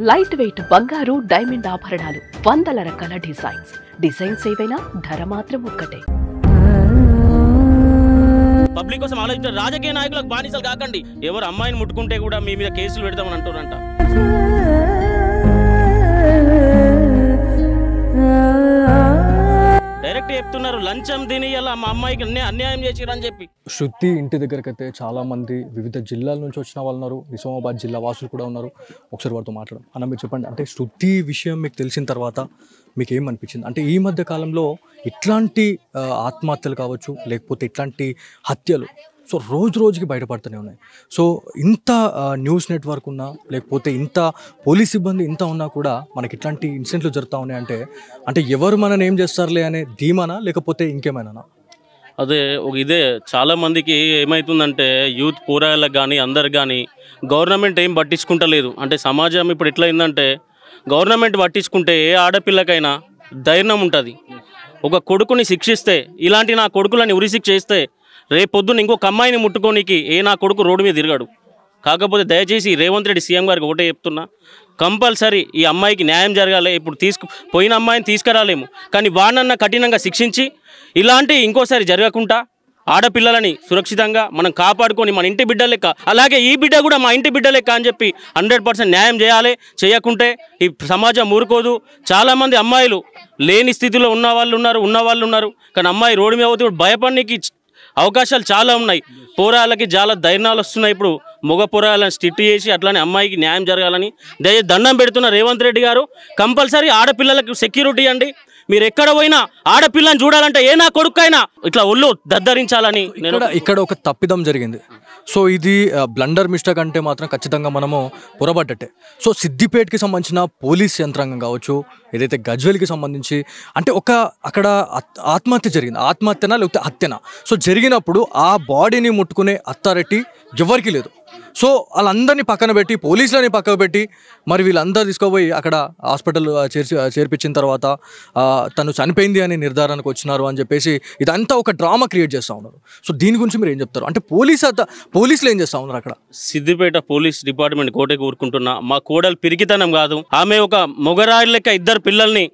Light weight బంగారు diamond ఆభరణాలు, వందల రకాల డిజైన్స్ ఏవైనా ధర మాత్రం ఒక్కటే. పబ్లిక్ కోసం ఆలోచించారు. రాజకీయ నాయకులకు బానిసలు కాకండి. ఎవరు అమ్మాయిని ముట్టుకుంటే కూడా మీ మీద కేసులు పెడతామని అంటారంట. డైరెక్ట్ చెప్తున్నారు లంచం తిని అలా మా అమ్మాయికి అన్యాయం చేసిరని చెప్పి. శృతి ఇంటి దగ్గరికి అయితే చాలా మంది వివిధ జిల్లాల నుంచి వచ్చిన వాళ్ళు ఉన్నారు. నిజామాబాద్ జిల్లా వాసులు కూడా ఉన్నారు. ఒకసారి వారితో మాట్లాడడం. అన్న మీరు చెప్పండి, అంటే శృతి విషయం మీకు తెలిసిన తర్వాత మీకు ఏమనిపించింది? అంటే ఈ మధ్య కాలంలో ఇట్లాంటి ఆత్మహత్యలు కావచ్చు, లేకపోతే ఇట్లాంటి హత్యలు సో రోజుకి బయటపడుతూనే ఉన్నాయి. సో ఇంత న్యూస్ నెట్వర్క్ ఉన్నా, లేకపోతే ఇంత పోలీస్ సిబ్బంది ఇంత ఉన్నా కూడా మనకి ఇట్లాంటి ఇన్సిడెంట్లు జరుగుతూ ఉన్నాయి. అంటే ఎవరు మనని ఏం చేస్తారులే అనే ధీమానా, లేకపోతే ఇంకేమైనా? అదే ఇదే చాలా మందికి ఏమవుతుందంటే యూత్ పోరాళ్ళకి కానీ అందరికి కానీ గవర్నమెంట్ ఏం పట్టించుకుంటలేదు. అంటే సమాజం ఇప్పుడు ఎట్లయిందంటే గవర్నమెంట్ పట్టించుకుంటే ఏ ఆడపిల్లకైనా ధైర్యం ఉంటుంది. ఒక కొడుకుని శిక్షిస్తే, ఇలాంటి నా కొడుకులని ఉరిశిక్ష చేస్తే రేపొద్దున ఇంకొక అమ్మాయిని ముట్టుకోనికి నా కొడుకు రోడ్డు మీద తిరగాడు. కాకపోతే దయచేసి రేవంత్ రెడ్డి సీఎం గారికి ఒకటే చెప్తున్నా, కంపల్సరీ ఈ అమ్మాయికి న్యాయం జరగాలి. ఇప్పుడు పోయిన అమ్మాయిని తీసుకురాలేము, కానీ వాడినన్నా కఠినంగా శిక్షించి ఇలాంటి ఇంకోసారి జరగకుండా ఆడపిల్లలని సురక్షితంగా మనం కాపాడుకొని మన ఇంటి బిడ్డ లెక్క, అలాగే ఈ బిడ్డ కూడా మా ఇంటి బిడ్డ లెక్క అని చెప్పి 100% న్యాయం చేయాలి. చేయకుంటే ఈ సమాజం ఊరుకోదు. చాలామంది అమ్మాయిలు లేని స్థితిలో ఉన్న వాళ్ళు ఉన్నారు. కానీ అమ్మాయి రోడ్డు మీద పోతే భయపడడానికి అవకాశాలు చాలా ఉన్నాయి. పోరాళ్ళకి చాలా ధైర్యాలు వస్తున్నాయి. ఇప్పుడు మగ పోరాళ్ళని స్టిట్ చేసి అట్లానే అమ్మాయికి న్యాయం జరగాలని దండం పెడుతున్న రేవంత్ రెడ్డి గారు. కంపల్సరీ ఆడపిల్లలకు సెక్యూరిటీ అండి. మీరు ఎక్కడ పోయినా ఆడపిల్లని చూడాలంటే నా కొడుకైనా ఇట్లా ఒళ్ళు దద్దరించాలని ఇక్కడ ఒక తప్పిదం జరిగింది. సో ఇది బ్లండర్ మిస్టేక్ అంటే మాత్రం ఖచ్చితంగా మనము పొరబడ్డట్టే. సో సిద్దిపేటకి సంబంధించిన పోలీస్ యంత్రాంగం కావచ్చు, ఏదైతే గజ్వేల్కి సంబంధించి అంటే అక్కడ ఆత్మహత్య జరిగింది. ఆత్మహత్యనా లేకపోతే హత్యనా? సో జరిగినప్పుడు ఆ బాడీని ముట్టుకునే అథారిటీ ఎవరికి లేదు. సో వాళ్ళందరినీ పక్కన పెట్టి, పోలీసులని పక్కన పెట్టి, మరి వీళ్ళందరూ తీసుకుపోయి అక్కడ హాస్పిటల్ చేర్పించిన తర్వాత తను చనిపోయింది అని నిర్ధారణకు వచ్చినారు అని చెప్పేసి ఇదంతా ఒక డ్రామా క్రియేట్ చేస్తూ ఉన్నారు. సో దీని గురించి మీరు ఏం చెప్తారు? అంటే పోలీసులు ఏం చేస్తూ ఉన్నారు అక్కడ? సిద్దిపేట పోలీస్ డిపార్ట్మెంట్ కోటే కూరుకుంటున్నా. మా కోడలు పిరికితనం కాదు, ఆమె ఒక మొగరాయి లెక్క 2 పిల్లల్ని,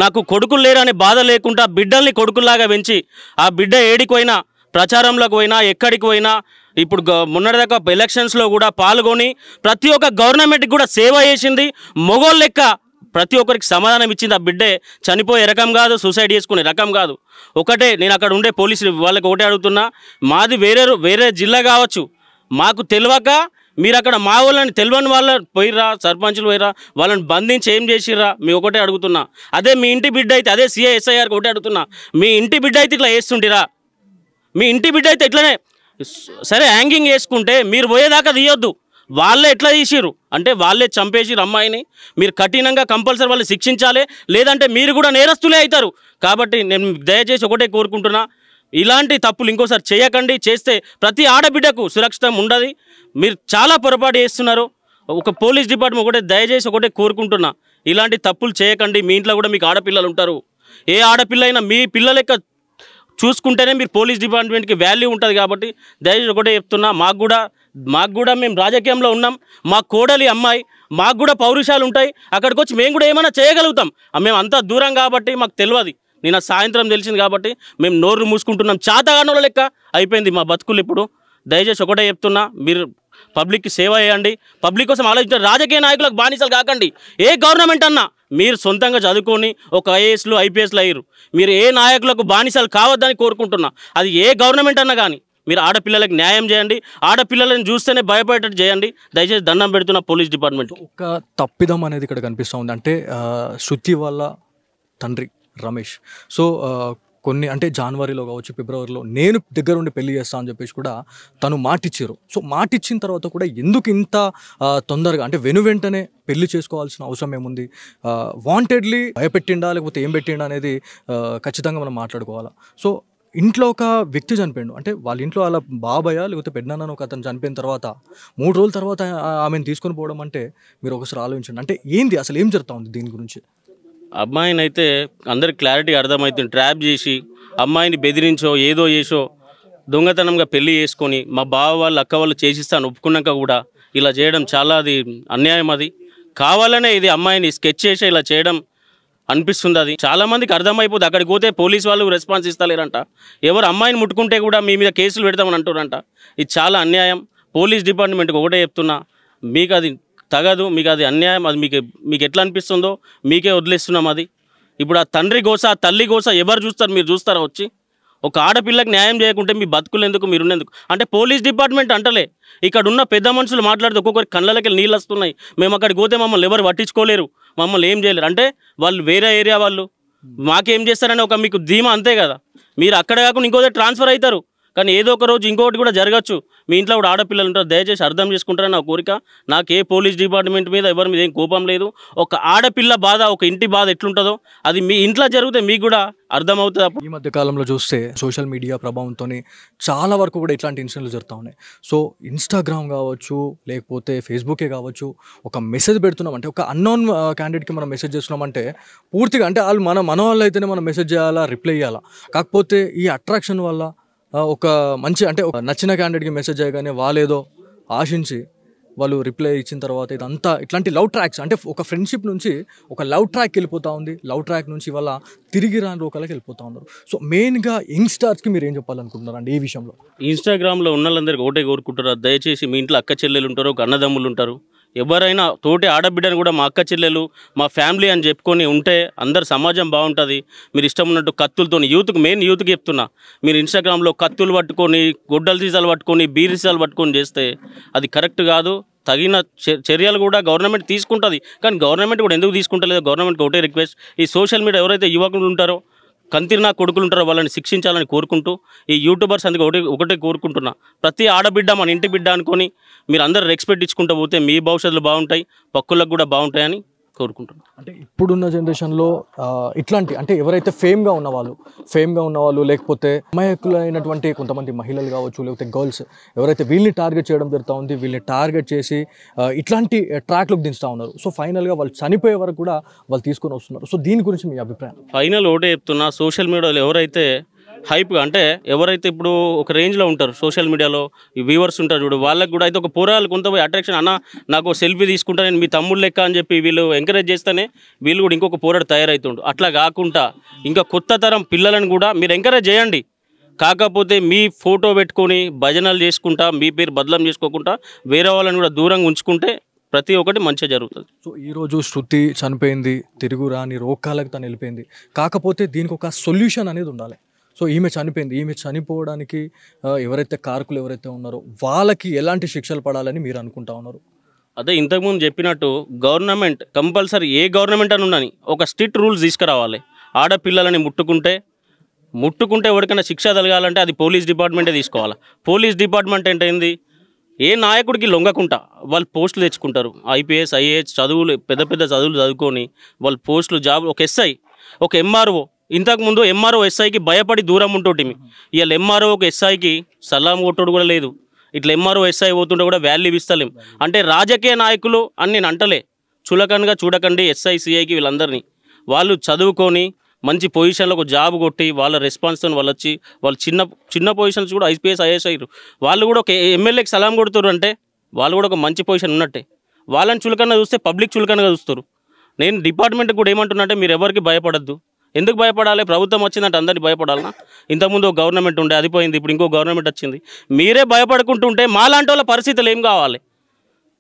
నాకు కొడుకులు లేరనే బాధ లేకుండా బిడ్డల్ని కొడుకుల్లాగా పెంచి, ఆ బిడ్డ ఏడికి పోయినా, ప్రచారంలోకి పోయినా, ఎక్కడికి పోయినా, ఇప్పుడు మొన్నటిదాకా ఎలక్షన్స్లో కూడా పాల్గొని ప్రతి ఒక్క గవర్నమెంట్కి కూడా సేవ చేసింది. మొగోళ్ళ లెక్క ప్రతి ఒక్కరికి సమాధానం ఇచ్చింది. ఆ బిడ్డే చనిపోయే రకం కాదు, సూసైడ్ చేసుకునే రకం కాదు. ఒకటే నేను అక్కడ ఉండే పోలీసులు వాళ్ళకి ఒకటే అడుగుతున్నా, మాది వేరే జిల్లా కావచ్చు, మాకు తెలియక మీరు అక్కడ మా వాళ్ళని తెలియని వాళ్ళ పోయిర్రా, సర్పంచులు పోయిరా, వాళ్ళని బంధించి ఏం చేసిర్రా? మీ ఒకటే అడుగుతున్నా. అదే మీ ఇంటి బిడ్డ అయితే, అదే SIRకి ఒకటే అడుగుతున్నా, మీ ఇంటి బిడ్డ అయితే ఇట్లా వేస్తుంటిరా? మీ ఇంటి బిడ్డ అయితే ఇట్లనే సరే హ్యాంగింగ్ వేసుకుంటే మీరు పోయేదాకా తీయొద్దు. వాళ్ళే ఎట్లా తీసిరు అంటే వాళ్ళే చంపేసిరు అమ్మాయిని. మీరు కఠినంగా కంపల్సరీ వాళ్ళు శిక్షించాలి, లేదంటే మీరు కూడా నేరస్తులే అవుతారు. కాబట్టి నేను దయచేసి ఒకటే కోరుకుంటున్నా, ఇలాంటి తప్పులు ఇంకోసారి చేయకండి. చేస్తే ప్రతి ఆడబిడ్డకు సురక్షితం ఉండదు. మీరు చాలా పొరపాటు చేస్తున్నారు. ఒక పోలీస్ డిపార్ట్మెంట్ ఒకటే దయచేసి ఒకటే కోరుకుంటున్నా, ఇలాంటి తప్పులు చేయకండి. మీ ఇంట్లో కూడా మీకు ఆడపిల్లలు ఉంటారు. ఏ ఆడపిల్ల అయినా మీ పిల్ల లెక్క చూసుకుంటేనే మీరు పోలీస్ డిపార్ట్మెంట్కి వాల్యూ ఉంటుంది. కాబట్టి దయచేసి ఒకటే చెప్తున్నా, మాకు కూడా మేము రాజకీయంలో ఉన్నాం, మా కోడలి అమ్మాయి, మాకు కూడా పౌరుషాలు ఉంటాయి. అక్కడికి వచ్చి మేము కూడా ఏమైనా చేయగలుగుతాం. మేము అంతా దూరం కాబట్టి మాకు తెలియదు. నిన్న సాయంత్రం తెలిసింది కాబట్టి మేము నోరు మూసుకుంటున్నాం. చాతగానోళ్ళ లెక్క అయిపోయింది మా బతుకులు ఇప్పుడు. దయచేసి ఒకటే చెప్తున్నా, మీరు పబ్లిక్కి సేవ చేయండి. పబ్లిక్ కోసం ఆలోచించారు. రాజకీయ నాయకులకు బానిసలు కాకండి. ఏ గవర్నమెంట్ అన్నా మీరు సొంతంగా చదువుకొని ఒక IASలు IPSలు అయ్యారు. మీరు ఏ నాయకులకు బానిసలు కావద్దని కోరుకుంటున్నా. అది ఏ గవర్నమెంట్ అన్నా కానీ మీరు ఆడపిల్లలకు న్యాయం చేయండి. ఆడపిల్లలను చూస్తేనే భయపడేటట్టు చేయండి. దయచేసి దండం పెడుతున్న పోలీస్ డిపార్ట్మెంట్. ఒక తప్పిదం అనేది ఇక్కడ కనిపిస్తూ ఉంది. అంటే శృతి వాళ్ళ తండ్రి రమేష్ సో కొన్ని అంటే జనవరిలో కావచ్చు, ఫిబ్రవరిలో నేను దగ్గర ఉండి పెళ్లి చేస్తాను అని చెప్పేసి కూడా తను మాటిచ్చారు. సో మాటిచ్చిన తర్వాత కూడా ఎందుకు ఇంత తొందరగా అంటే వెంటనే పెళ్లి చేసుకోవాల్సిన అవసరం ఏముంది? వాంటెడ్లీ భయపెట్టిండా లేకపోతే ఏం పెట్టిండా అనేది ఖచ్చితంగా మనం మాట్లాడుకోవాలా. సో ఇంట్లో ఒక వ్యక్తి చనిపోయాడు అంటే వాళ్ళ ఇంట్లో వాళ్ళ బాబాయ్ లేకపోతే పెద్దనాన్న ఒక అతను చనిపోయిన తర్వాత 3 రోజుల తర్వాత ఆమెను తీసుకొని పోవడం అంటే మీరు ఒకసారి ఆలోచించండి. అంటే ఏంది అసలు ఏం జరుగుతూ ఉంది దీని గురించి? అమ్మాయిని అయితే అందరికి క్లారిటీ అర్థమవుతుంది. ట్రాప్ చేసి అమ్మాయిని బెదిరించో ఏదో చేసో దొంగతనంగా పెళ్లి చేసుకొని మా బావ వాళ్ళు అక్క వాళ్ళు చేసిస్తాను ఒప్పుకున్నాక కూడా ఇలా చేయడం చాలా అది అన్యాయం. అది కావాలనే ఇది అమ్మాయిని స్కెచ్ చేసి ఇలా చేయడం అనిపిస్తుంది. అది చాలామందికి అర్థమైపోతుంది. అక్కడికి పోతే పోలీస్ వాళ్ళు రెస్పాన్స్ ఇస్తలేరంట. ఎవరు అమ్మాయిని ముట్టుకుంటే కూడా మీ మీద కేసులు పెడతామని అంటారంట. ఇది చాలా అన్యాయం. పోలీస్ డిపార్ట్మెంట్కి ఒకటే చెప్తున్నా, మీకు అది తగదు, మీకు అది అన్యాయం. అది మీకు ఎట్లా అనిపిస్తుందో మీకే వదిలేస్తున్నాం. అది ఇప్పుడు ఆ తండ్రి గోస, ఆ తల్లి గోస ఎవరు చూస్తారు? మీరు చూస్తారా వచ్చి? ఒక ఆడపిల్లకి న్యాయం చేయకుంటే మీ బతుకులు ఎందుకు, మీరున్నందుకు? అంటే పోలీస్ డిపార్ట్మెంట్ అంటలే, ఇక్కడ ఉన్న పెద్ద మనుషులు మాట్లాడితే ఒక్కొక్కరి కళ్ళకి నీళ్ళు వస్తున్నాయి. మేము అక్కడికి పోతే మమ్మల్ని ఎవరు పట్టించుకోలేరు, మమ్మల్ని ఏం చేయలేరు. అంటే వాళ్ళు వేరే ఏరియా వాళ్ళు, మాకేం చేస్తారని ఒక మీకు ధీమా, అంతే కదా. మీరు అక్కడ కాకుండా ఇంకోటి ట్రాన్స్ఫర్ అవుతారు, కానీ ఏదో ఒక రోజు ఇంకోటి కూడా జరగచ్చు. మీ ఇంట్లో కూడా ఆడపిల్లలు ఉంటారు, దయచేసి అర్థం చేసుకుంటారని నా కోరిక. నాకు ఏ పోలీస్ డిపార్ట్మెంట్ మీద ఎవరి మీద ఏం కోపం లేదు. ఒక ఆడపిల్ల బాధ, ఒక ఇంటి బాధ ఎట్లుంటుందో అది మీ ఇంట్లో జరిగితే మీకు కూడా అర్థమవుతుంది. ఈ మధ్య కాలంలో చూస్తే సోషల్ మీడియా ప్రభావంతో చాలా వరకు కూడా ఇట్లాంటి ఇన్సిడెంట్లు జరుగుతూ ఉన్నాయి. సో ఇన్స్టాగ్రామ్ కావచ్చు, లేకపోతే ఫేస్బుకే కావచ్చు, ఒక మెసేజ్ పెడుతున్నామంటే, ఒక అన్నోన్ క్యాండిడేట్కి మనం మెసేజ్ చేస్తున్నామంటే పూర్తిగా అంటే వాళ్ళు మన వాళ్ళు అయితేనే మనం మెసేజ్ చేయాలా, రిప్లై చేయాలా. కాకపోతే ఈ అట్రాక్షన్ వల్ల ఒక మంచి అంటే ఒక నచ్చిన క్యాండిడేట్కి మెసేజ్ చేయగానే వాళ్ళేదో ఆశించి వాళ్ళు రిప్లై ఇచ్చిన తర్వాత ఇదంతా ఇట్లాంటి లవ్ ట్రాక్స్, అంటే ఒక ఫ్రెండ్షిప్ నుంచి ఒక లవ్ ట్రాక్ వెళ్ళిపోతూ ఉంది. లవ్ ట్రాక్ నుంచి వాళ్ళ తిరిగి రాని రోకలకి వెళ్ళిపోతూ ఉన్నారు. సో మెయిన్గా యంగ్స్టర్స్కి మీరు ఏం చెప్పాలనుకుంటున్నారండి ఈ విషయంలో? ఇన్స్టాగ్రామ్లో ఉన్న వాళ్ళందరికీ ఒకటే కోరుకుంటారు, దయచేసి మీ ఇంట్లో అక్క చెల్లెలు ఉంటారు, ఒక అన్నదమ్ములు ఉంటారు, ఎవరైనా తోటి ఆడబిడ్డని కూడా మా అక్క చెల్లెలు, మా ఫ్యామిలీ అని చెప్పుకొని ఉంటే అందరు సమాజం బాగుంటుంది. మీరు ఇష్టం ఉన్నట్టు కత్తులతో, యూత్కి మెయిన్ యూత్కి చెప్తున్నా, మీరు ఇన్స్టాగ్రామ్లో కత్తులు పట్టుకొని, గొడ్డల సీసాలు పట్టుకొని, బీర్ సీసాలు పట్టుకొని చేస్తే అది కరెక్ట్ కాదు. తగిన చర్యలు కూడా గవర్నమెంట్ తీసుకుంటుంది, కానీ గవర్నమెంట్ కూడా ఎందుకు తీసుకుంటలేదు? గవర్నమెంట్కి ఒకటే రిక్వెస్ట్, ఈ సోషల్ మీడియా ఎవరైతే యువకులు ఉంటారో, కంతిరినా కొడుకులు ఉంటారో వాళ్ళని శిక్షించాలని కోరుకుంటూ, ఈ యూట్యూబర్స్ అందుకు ఒకటే కోరుకుంటున్నా, ప్రతి ఆడబిడ్డ మన ఇంటి బిడ్డ అనుకొని మీరు అందరూ రెస్పెక్ట్ ఇచ్చుకుంటూ పోతే మీ భవిష్యత్తులు బాగుంటాయి, పక్కులకు కూడా బాగుంటాయని కోరుకుంటున్నాను. అంటే ఇప్పుడున్న జనరేషన్లో ఇట్లాంటి అంటే ఎవరైతే ఫేమ్గా ఉన్నవాళ్ళు లేకపోతే అమాయకులైనటువంటి కొంతమంది మహిళలు కావచ్చు, లేకపోతే గర్ల్స్ ఎవరైతే వీళ్ళని టార్గెట్ చేయడం జరుగుతూ ఉంది, వీళ్ళని టార్గెట్ చేసి ఇట్లాంటి ట్రాక్లోకి దించుతూ ఉన్నారు. సో ఫైనల్గా వాళ్ళు చనిపోయే వరకు కూడా వాళ్ళు తీసుకొని వస్తున్నారు. సో దీని గురించి మీ అభిప్రాయం? ఫైనల్ ఒకటే చెప్తున్నా, సోషల్ మీడియాలో ఎవరైతే హైప్గా అంటే ఎవరైతే ఇప్పుడు ఒక రేంజ్లో ఉంటారు సోషల్ మీడియాలో, ఈ వ్యూవర్స్ ఉంటారు చూడు, వాళ్ళకి కూడా అయితే ఒక పోరాలు కొంత అట్రాక్షన్, అన్న నాకు సెల్ఫీ తీసుకుంటా, నేను మీ తమ్ముడు లెక్క అని చెప్పి వీళ్ళు ఎంకరేజ్ చేస్తేనే వీళ్ళు కూడా ఇంకొక పోరాడు తయారవుతుండు. అట్లా కాకుండా ఇంకా కొత్త తరం పిల్లలను కూడా మీరు ఎంకరేజ్ చేయండి. కాకపోతే మీ ఫోటో పెట్టుకొని భజనలు చేసుకుంటా, మీ పేరు బదలం చేసుకోకుండా వేరే వాళ్ళని కూడా దూరంగా ఉంచుకుంటే ప్రతి ఒక్కటి మంచిగా జరుగుతుంది. సో ఈరోజు శృతి చనిపోయింది, తిరుగు రాని రోగాలకు తను వెళ్ళిపోయింది. కాకపోతే దీనికి ఒక సొల్యూషన్ అనేది ఉండాలి. సో ఈమె చనిపోయింది, ఈమె చనిపోవడానికి ఎవరైతే కారకులు ఎవరైతే ఉన్నారో వాళ్ళకి ఎలాంటి శిక్షలు పడాలని మీరు అనుకుంటా ఉన్నారు? అదే ఇంతకుముందు చెప్పినట్టు గవర్నమెంట్ కంపల్సరీ, ఏ గవర్నమెంట్ అని ఉన్నని ఒక స్ట్రిక్ట్ రూల్స్ తీసుకురావాలి. ఆడపిల్లలని ముట్టుకుంటే ఎవరికైనా శిక్ష తగలాలంటే అది పోలీస్ డిపార్ట్మెంటే తీసుకోవాలి. పోలీస్ డిపార్ట్మెంట్ అంటే ఏంది, ఏ నాయకుడికి లొంగకుండా వాళ్ళు పోస్టులు తెచ్చుకుంటారు. ఐపీఎస్, ఐఏఎస్ చదువులు, పెద్ద పెద్ద చదువులు చదువుకొని వాళ్ళు పోస్టులు, జాబ్, ఒక ఎస్ఐ, ఒక ఎంఆర్ఓ. ఇంతకుముందు ఎంఆర్ఓ ఎస్ఐకి భయపడి దూరం ఉంటోటిమి. ఇవాళ ఎంఆర్ఓ ఒక ఎస్ఐకి సలాం కొట్టోడు కూడా లేదు. ఇట్లా ఎంఆర్ఓ ఎస్ఐ పోతుంటే కూడా వాల్యూ ఇస్తలేం. అంటే రాజకీయ నాయకులు అని నేను అంటలే, చులకనగా చూడకండి ఎస్ఐ సిఐకి, వీళ్ళందరినీ వాళ్ళు చదువుకొని మంచి పొజిషన్లో ఒక జాబ్ కొట్టి వాళ్ళ రెస్పాన్స్తో వాళ్ళు వచ్చి వాళ్ళు చిన్న పొజిషన్స్ కూడా ఐపీఎస్, ఐఏఎస్ అయ్యారు. వాళ్ళు కూడా ఒక ఎమ్మెల్యేకి సలాం కొడుతారు అంటే వాళ్ళు కూడా ఒక మంచి పొజిషన్ ఉన్నట్టే. వాళ్ళని చులకనగా చూస్తే పబ్లిక్ చులకనగా చూస్తారు. నేను డిపార్ట్మెంట్కి కూడా ఏమంటున్నా అంటే మీరు ఎవరికి భయపడద్దు. ఎందుకు భయపడాలి? ప్రభుత్వం వచ్చిందంటే అందరినీ భయపడాలన్నా? ఇంతకుముందు ఒక గవర్నమెంట్ ఉండే, అది పోయింది, ఇప్పుడు ఇంకో గవర్నమెంట్ వచ్చింది. మీరే భయపడుకుంటుంటే మాలాంటి వాళ్ళ పరిస్థితులు ఏం కావాలి?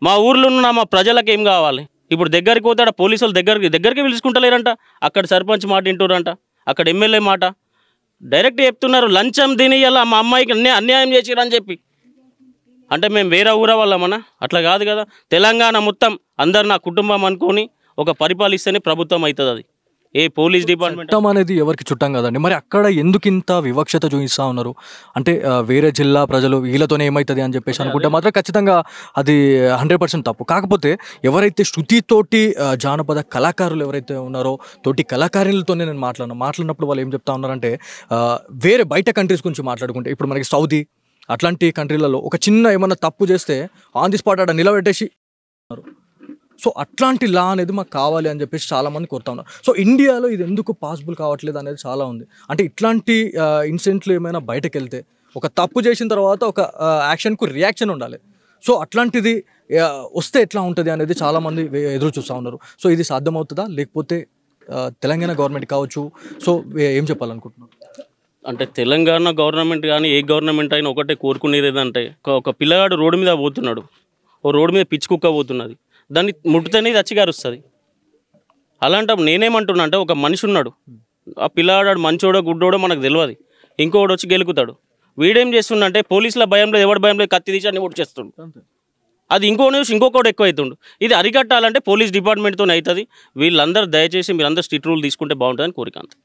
మా ఊర్లో ఉన్న మా ప్రజలకు ఏం కావాలి? ఇప్పుడు దగ్గరికి పోతాడ పోలీసు వాళ్ళు దగ్గరికి పిలుచుకుంటలేరంట. అక్కడ సర్పంచ్ మాట వింటురంట, అక్కడ ఎమ్మెల్యే మాట డైరెక్ట్ చెప్తున్నారు, లంచం తిని ఇలా మా అమ్మాయికి అన్యాయం చేసిరని చెప్పి. అంటే మేము వేరే ఊర వాళ్ళమన్నా? అట్లా కాదు కదా. తెలంగాణ మొత్తం అందరు నా కుటుంబం అనుకొని ఒక పరిపాలిస్తేనే ప్రభుత్వం అవుతుంది. అది ఏ పోలీస్ డిపార్ట్మెంట్ అనేది ఎవరికి చుట్టం కదండి. మరి అక్కడ ఎందుకు ఇంత వివక్షత చూపిస్తూ ఉన్నారు? అంటే వేరే జిల్లా ప్రజలు వీళ్ళతోనే ఏమవుతుంది అని చెప్పేసి అనుకుంటే మాత్రం ఖచ్చితంగా అది 100% తప్పు. కాకపోతే ఎవరైతే శృతితోటి జానపద కళాకారులు ఎవరైతే ఉన్నారో తోటి కళాకారులతోనే నేను మాట్లాడినప్పుడు వాళ్ళు ఏం చెప్తా ఉన్నారంటే, వేరే బయట కంట్రీస్ గురించి మాట్లాడుకుంటే ఇప్పుడు మనకి సౌదీ అట్లాంటి కంట్రీలలో ఒక చిన్న ఏమన్నా తప్పు చేస్తే ఆన్ ది స్పాట్ అక్కడ నిలబెట్టేసి. సో అట్లాంటి లా అనేది మాకు కావాలి అని చెప్పేసి చాలామంది కోరుతా ఉన్నారు. సో ఇండియాలో ఇది ఎందుకు పాసిబుల్ కావట్లేదు అనేది చాలా ఉంది. అంటే ఇట్లాంటి ఇన్సిడెంట్లు ఏమైనా బయటకు వెళ్తే ఒక తప్పు చేసిన తర్వాత ఒక యాక్షన్కు రియాక్షన్ ఉండాలి. సో అట్లాంటిది వస్తే ఎట్లా ఉంటుంది అనేది చాలామంది ఎదురు చూస్తూ ఉన్నారు. సో ఇది సాధ్యమవుతుందా, లేకపోతే తెలంగాణ గవర్నమెంట్ కావచ్చు, సో ఏం చెప్పాలనుకుంటున్నారు? అంటే తెలంగాణ గవర్నమెంట్ కానీ ఏ గవర్నమెంట్ అయినా ఒకటే కోరుకునేది ఏదంటే ఒక పిల్లగాడు రోడ్డు మీద పోతున్నాడు, ఓ రోడ్డు మీద పిచ్చి కుక్క పోతున్నది, దాన్ని ముట్టితేనే ఇది అచ్చిగారుస్తుంది. అలాంటప్పుడు నేనేమంటున్నా అంటే ఒక మనిషి ఉన్నాడు, ఆ పిల్లగాడు మంచోడో గుడ్డోడో మనకు తెలియదు, ఇంకోటి వచ్చి గెలుకుతాడు. వీడేం చేస్తుండంటే పోలీసుల భయంలో ఎవడి భయంలో కత్తి తీసి అన్ని చేస్తుండు. అది ఇంకో న్యూస్ ఇంకొకటి ఎక్కువ అవుతుండు. ఇది అరికట్టాలంటే పోలీస్ డిపార్ట్మెంట్తో అవుతుంది. వీళ్ళందరూ దయచేసి మీరందరూ స్ట్రిక్ట్ రూల్ తీసుకుంటే బాగుంటుందని కోరిక అంతే.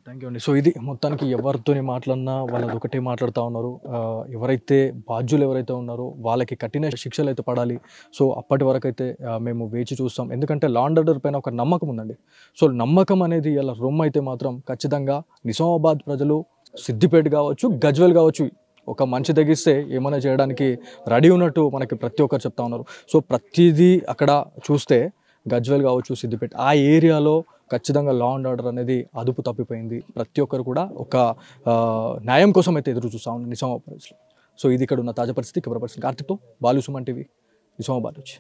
థ్యాంక్ యూ అండి. సో ఇది మొత్తానికి ఎవరితోని మాట్లాడినా వాళ్ళు ఒకటే మాట్లాడుతూ ఉన్నారు. ఎవరైతే బాధ్యులు ఎవరైతే ఉన్నారో వాళ్ళకి కఠిన శిక్షలు అయితే పడాలి. సో అప్పటి వరకు అయితే మేము వేచి చూస్తాం. ఎందుకంటే లా అండ్ ఆర్డర్ పైన ఒక నమ్మకం ఉందండి. సో నమ్మకం అనేది ఇలా రొమ్ము అయితే మాత్రం ఖచ్చితంగా నిజామాబాద్ ప్రజలు, సిద్దిపేట కావచ్చు, గజ్వేల్ కావచ్చు, ఒక మంచి తెగిస్తే ఏమైనా చేయడానికి రెడీ ఉన్నట్టు మనకి ప్రతి ఒక్కరు చెప్తా ఉన్నారు. సో ప్రతిదీ అక్కడ చూస్తే గజ్వేల్ కావచ్చు, సిద్దిపేట ఆ ఏరియాలో ఖచ్చితంగా లా అండ్ ఆర్డర్ అనేది అదుపు తప్పిపోయింది. ప్రతి ఒక్కరు కూడా ఒక న్యాయం కోసం అయితే ఎదురు చూస్తూ ఉన్నారు నిజామాబాద్ ప్రజలు. సో ఇది ఇక్కడ ఉన్న తాజా పరిస్థితి. కెమెరా పర్సన్ కార్తిక్తో బాలు, సుమన్ టీవీ, నిజామాబాద్ నుంచి.